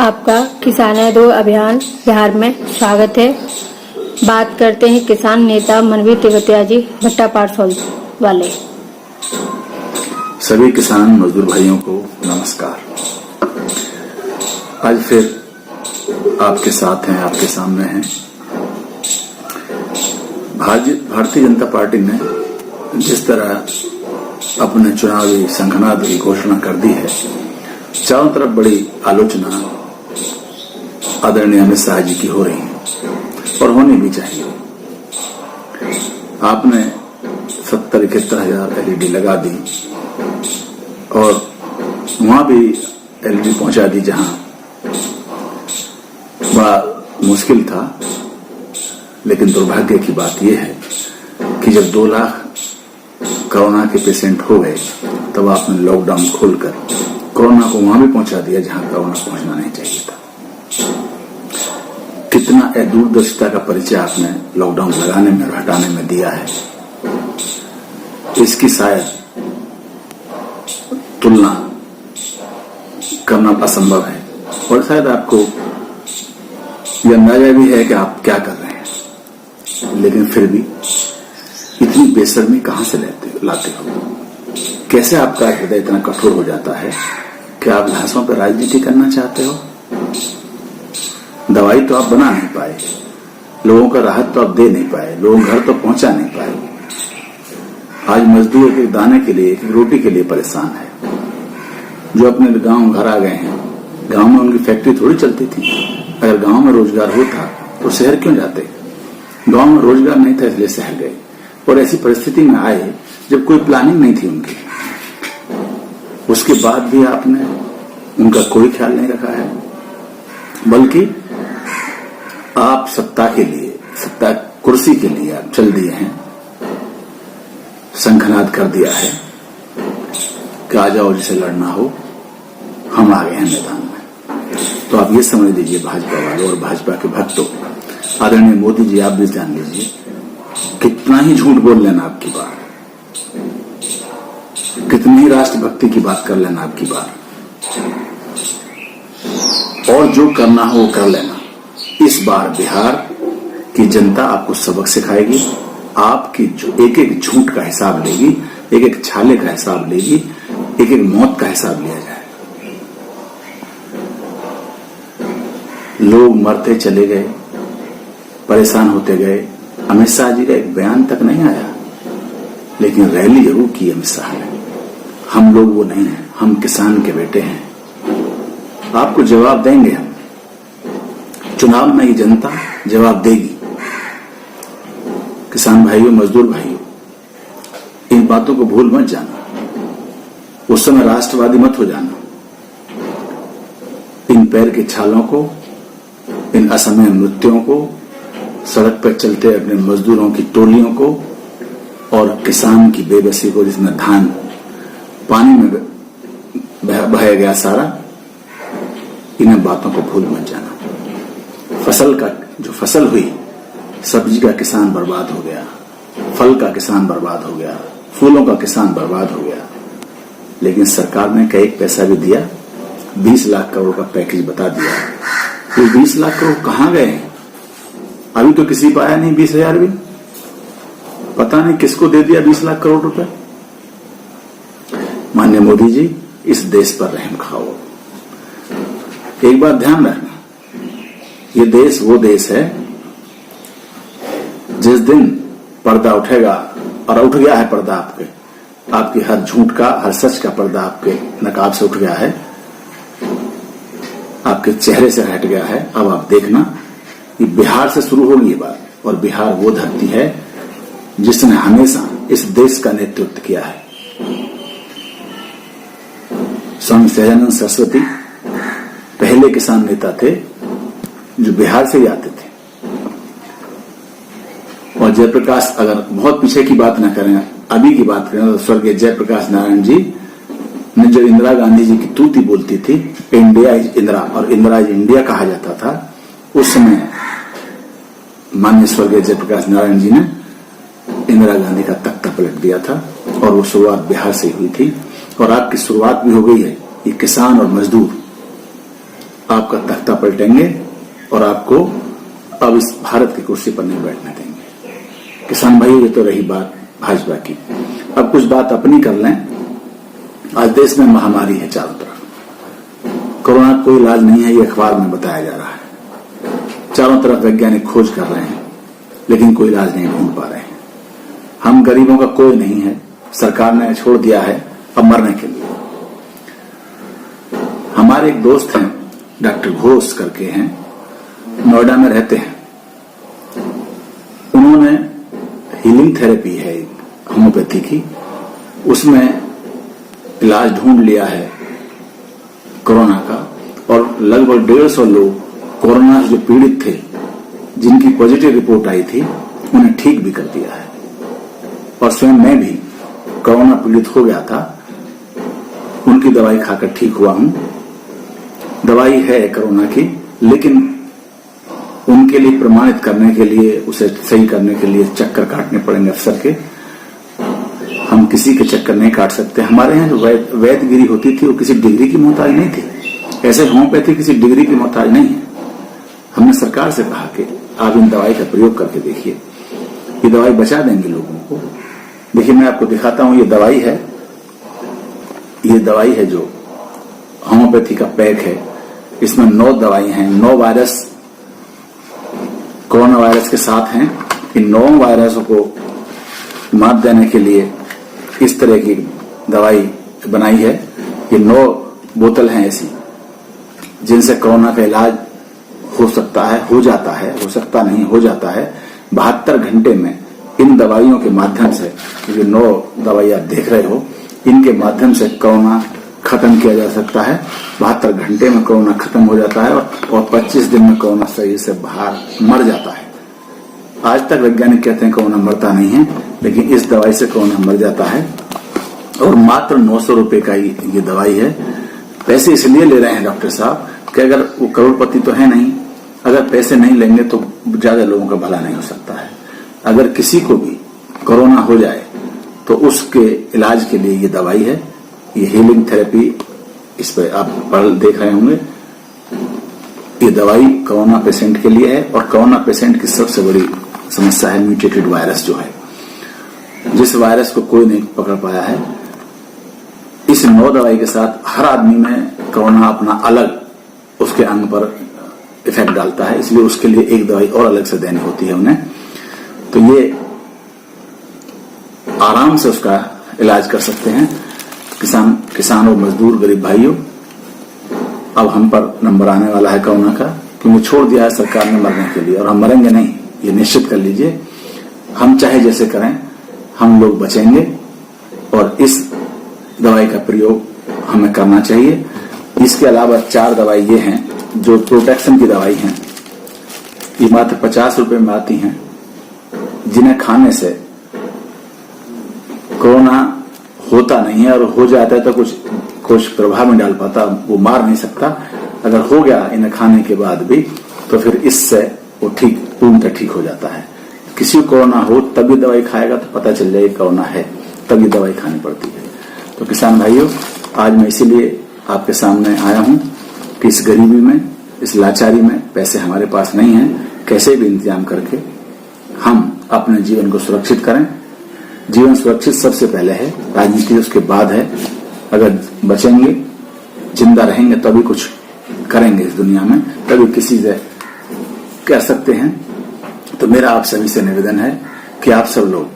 आपका किसाना दो अभियान बिहार में स्वागत है। बात करते हैं किसान नेता मनवीर तिवतिया जी भट्टा पारसौल वाले। सभी किसान मजदूर भाइयों को नमस्कार। आज फिर आपके साथ हैं, आपके सामने हैं। भारतीय जनता पार्टी ने जिस तरह अपने चुनावी संघनाद की घोषणा कर दी है, चारों तरफ बड़ी आलोचना आदरणीय अमित शाह जी की हो रही है और होनी भी चाहिए। आपने 70-71 हजार एलईडी लगा दी और वहां भी एलईडी पहुंचा दी जहां बड़ा मुश्किल था। लेकिन दुर्भाग्य की बात यह है कि जब 2 लाख कोरोना के पेशेंट हो गए तब आपने लॉकडाउन खोलकर कोरोना को वहां भी पहुंचा दिया जहां कोरोना पहुंचना नहीं चाहिए था। कितना दूरदर्शिता का परिचय आपने लॉकडाउन लगाने में और हटाने में दिया है, इसकी शायद तुलना करना असंभव है। और शायद आपको यह अंदाजा भी है कि आप क्या कर रहे हैं, लेकिन फिर भी इतनी बेशर्मी कहां से लाते हो? कैसे आपका हृदय इतना कठोर हो जाता है कि आप घासों पर राजनीति करना चाहते हो? दवाई तो आप बना नहीं पाए, लोगों का राहत तो आप दे नहीं पाए, लोगों घर तो पहुंचा नहीं पाए। आज मजदूर एक दाने के लिए, एक रोटी के लिए परेशान है। जो अपने गांव घर आ गए हैं, गांव में उनकी फैक्ट्री थोड़ी चलती थी। अगर गांव में रोजगार होता तो शहर क्यों जाते? गांव में रोजगार नहीं था इसलिए शहर गए। और ऐसी परिस्थिति में आए जब कोई प्लानिंग नहीं थी उनकी। उसके बाद भी आपने उनका कोई ख्याल नहीं रखा है, बल्कि आप सत्ता के लिए, सत्ता कुर्सी के लिए आप चल दिए हैं। शंखनाद कर दिया है कि आ जाओ, जिसे लड़ना हो, हम आ गए हैं मैदान में। तो आप ये समझ लीजिए भाजपा वालों और भाजपा के भक्तों, आदरणीय मोदी जी आप भी जान लीजिए, कितना ही झूठ बोल लेना आपकी बार, कितनी ही राष्ट्रभक्ति की बात कर लेना आपकी बार, और जो करना हो वो कर लेना। इस बार बिहार की जनता आपको सबक सिखाएगी। आपकी जो एक एक झूठ का हिसाब लेगी, एक एक छाले का हिसाब लेगी, एक एक मौत का हिसाब लिया जाए। लोग मरते चले गए, परेशान होते गए। अमित शाह जी का एक बयान तक नहीं आया, लेकिन रैली जरूर की अमित शाह ने। हम लोग वो नहीं हैं, हम किसान के बेटे हैं, आपको जवाब देंगे हम। चुनाव में ही जनता जवाब देगी। किसान भाइयों, मजदूर भाइयों, इन बातों को भूल मत जाना। उस समय राष्ट्रवादी मत हो जाना। इन पैर की छालों को, इन असमय मृत्युओं को, सड़क पर चलते अपने मजदूरों की टोलियों को और किसान की बेबसी को, जिसमें धान पानी में बहाया गया सारा, इन बातों को भूल मत जाना। फसल का जो फसल हुई, सब्जी का किसान बर्बाद हो गया, फल का किसान बर्बाद हो गया, फूलों का किसान बर्बाद हो गया। लेकिन सरकार ने कई पैसा भी दिया, 20 लाख करोड़ का पैकेज बता दिया। ये 20 लाख करोड़ कहां गए हैं? अभी तो किसी को आया नहीं 20,000 भी। पता नहीं किसको दे दिया 20 लाख करोड़ रुपए। माननीय मोदी जी, इस देश पर रहम खाओ। एक बात ध्यान रखना, ये देश वो देश है जिस दिन पर्दा उठेगा, और उठ गया है पर्दा आपकी हर झूठ का, हर सच का पर्दा आपके नकाब से उठ गया है, आपके चेहरे से हट गया है। अब आप देखना, ये बिहार से शुरू होगी ये बात। और बिहार वो धरती है जिसने हमेशा इस देश का नेतृत्व किया है। स्वामी सहजानंद सरस्वती पहले किसान नेता थे जो बिहार से ही आते थे। और जयप्रकाश, अगर बहुत पीछे की बात न करें, अभी की बात करें, तो स्वर्गीय जयप्रकाश नारायण जी ने जो इंदिरा गांधी जी की तूती बोलती थी, इंडिया इज इंदिरा और इंदिरा इज इंडिया कहा जाता था, उस समय माननीय स्वर्गीय जयप्रकाश नारायण जी ने इंदिरा गांधी का तख्ता पलट दिया था। और वो शुरुआत बिहार से हुई थी। और आपकी शुरुआत भी हो गई है। ये किसान और मजदूर आपका तख्ता पलटेंगे और आपको अब इस भारत की कुर्सी पर नहीं बैठने देंगे। किसान भाइयों, ये तो रही बात भाजपा की। अब कुछ बात अपनी कर लें। आज देश में महामारी है चारों तरफ। कोरोना का कोई इलाज नहीं है, ये अखबार में बताया जा रहा है। चारों तरफ वैज्ञानिक खोज कर रहे हैं, लेकिन कोई इलाज नहीं ढूंढ पा रहे हैं। हम गरीबों का कोई नहीं है, सरकार ने छोड़ दिया है अब मरने के लिए। हमारे एक दोस्त हैं, डॉक्टर घोष करके हैं, नोएडा में रहते हैं। उन्होंने हीलिंग थेरेपी है होम्योपैथी की, उसमें इलाज ढूंढ लिया है कोरोना का, और लगभग 150 लोग कोरोना से जो पीड़ित थे, जिनकी पॉजिटिव रिपोर्ट आई थी, उन्हें ठीक भी कर दिया है। और स्वयं मैं भी कोरोना पीड़ित हो गया था, उनकी दवाई खाकर ठीक हुआ हूं। दवाई है कोरोना की, लेकिन उनके लिए प्रमाणित करने के लिए, उसे सही करने के लिए चक्कर काटने पड़ेंगे अफसर के। हम किसी के चक्कर नहीं काट सकते। हमारे यहाँ जो वैद्यगिरी होती थी वो किसी डिग्री की मोहताज नहीं थी। ऐसे होम्योपैथी किसी डिग्री की मोहताज नहीं है। हमने सरकार से कहा कि आप इन दवाई का प्रयोग करके देखिए, ये दवाई बचा देंगे लोगों को। देखिए, मैं आपको दिखाता हूं, ये दवाई है जो होम्योपैथी का पैक है। इसमें 9 दवाई हैं, 9 वायरस कोरोना वायरस के साथ हैं। इन 9 वायरसों को मात देने के लिए इस तरह की दवाई बनाई है। ये 9 बोतल हैं ऐसी, जिनसे कोरोना का इलाज हो सकता है, हो जाता है, हो सकता नहीं, हो जाता है। 72 घंटे में इन दवाइयों के माध्यम से, जो 9 दवाई आप देख रहे हो, इनके माध्यम से कोरोना खत्म किया जा सकता है। 72 घंटे में कोरोना खत्म हो जाता है और 25 दिन में कोरोना शरीर से बाहर मर जाता है। आज तक वैज्ञानिक कहते हैं कोरोना मरता नहीं है, लेकिन इस दवाई से कोरोना मर जाता है। और मात्र 900 रुपए का ये दवाई है। पैसे इसलिए ले रहे हैं डॉक्टर साहब कि अगर वो करोड़पति तो है नहीं, अगर पैसे नहीं लेंगे तो ज्यादा लोगों का भला नहीं हो सकता है। अगर किसी को भी कोरोना हो जाए तो उसके इलाज के लिए ये दवाई है। ये हीलिंग थेरेपी, इस पे आप देख रहे होंगे। ये दवाई कोरोना पेशेंट के लिए है, और कोरोना पेशेंट की सबसे बड़ी समस्या है म्यूटेटेड वायरस जो है, जिस वायरस को कोई नहीं पकड़ पाया है। इस 9 दवाई के साथ हर आदमी में कोरोना अपना अलग उसके अंग पर इफेक्ट डालता है, इसलिए उसके लिए एक दवाई और अलग से देनी होती है उन्हें। तो ये आराम से उसका इलाज कर सकते हैं किसान और मजदूर गरीब भाइयों। अब हम पर नंबर आने वाला है कोरोना का, क्योंकि छोड़ दिया है सरकार ने मरने के लिए, और हम मरेंगे नहीं, ये निश्चित कर लीजिए। हम चाहे जैसे करें, हम लोग बचेंगे, और इस दवाई का प्रयोग हमें करना चाहिए। इसके अलावा 4 दवाई ये हैं जो प्रोटेक्शन की दवाई हैं। ये मात्र 50 रुपए में आती हैं, जिन्हें खाने से कोरोना होता नहीं है, और हो जाता है तो कुछ प्रभाव में डाल पाता, वो मार नहीं सकता। अगर हो गया इन्हें खाने के बाद भी, तो फिर इससे वो पूर्णतः ठीक हो जाता है। किसी को कोरोना हो तभी दवाई खाएगा तो पता चल जाएगा कोरोना है, तभी दवाई खानी पड़ती है। तो किसान भाइयों, आज मैं इसीलिए आपके सामने आया हूं कि इस गरीबी में, इस लाचारी में पैसे हमारे पास नहीं है, कैसे भी इंतजाम करके हम अपने जीवन को सुरक्षित करें। जीवन सुरक्षित सबसे पहले है, राजनीति उसके बाद है। अगर बचेंगे, जिंदा रहेंगे, तभी कुछ करेंगे इस दुनिया में, तभी किसी से कह सकते हैं। तो मेरा आप सभी से निवेदन है कि आप सब लोग